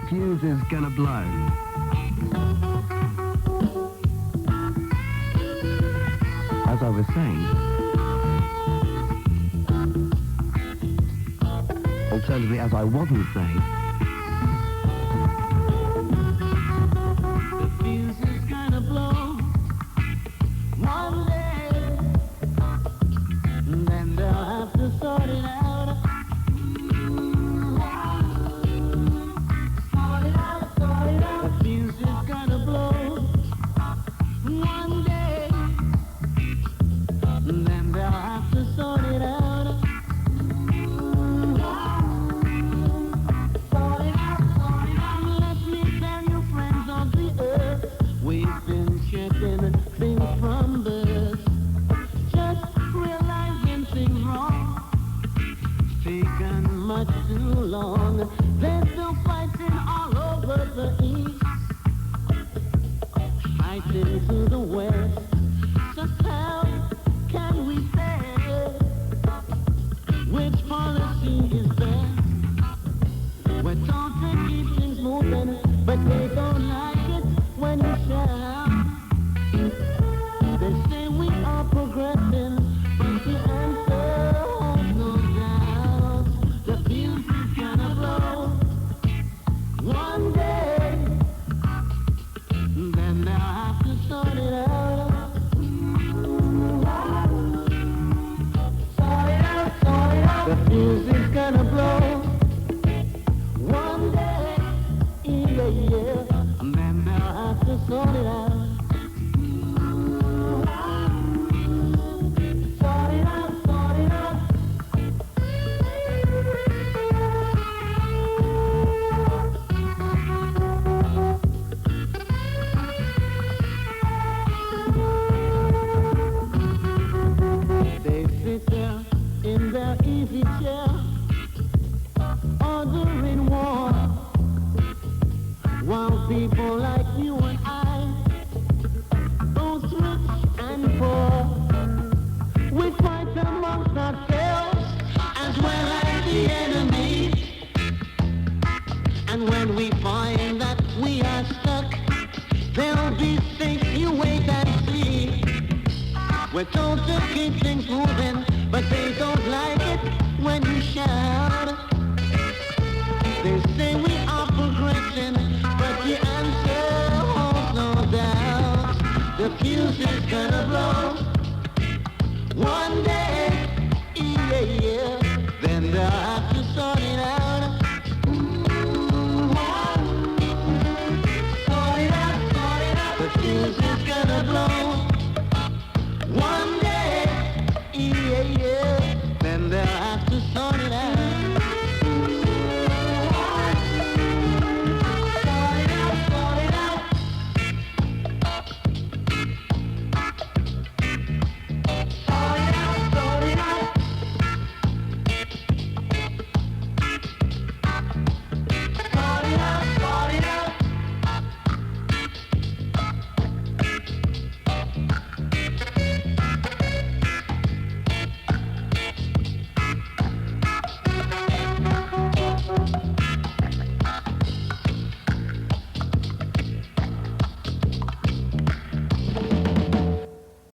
Fuze is gonna blow. As I was saying, alternatively, as I wasn't saying, the fuse is gonna blow one day, and then they'll have to sort it out. The fuse is gonna blow one day, and then they'll have to sort it out. Let me tell you, friends of the earth, we've been checking things from birth, just realizing things wrong. It's taken much too long. There's still fighting all over the east, fighting to the west. So how can we say which policy is best? We're told to keep things moving, but they don't like it when you shout. They say we are progressing, but the answer holds no doubt. The fuse is gonna blow one day, then they'll have to sort it out. Sort it out, sort it out. The fuse is gonna blow one day, yeah, and then they'll have to sort it out. Sort it out, sort it out. They sit there in their easy chair, ordering war, while people like you and I, both rich and poor, we fight amongst ourselves as well as the enemy. And when we find that we are stuck, there'll be things you wait and see. We're told to keep things moving, but they don't like it when you shout. They say we are progressing, but the answer holds no doubt. The fuse is gonna blow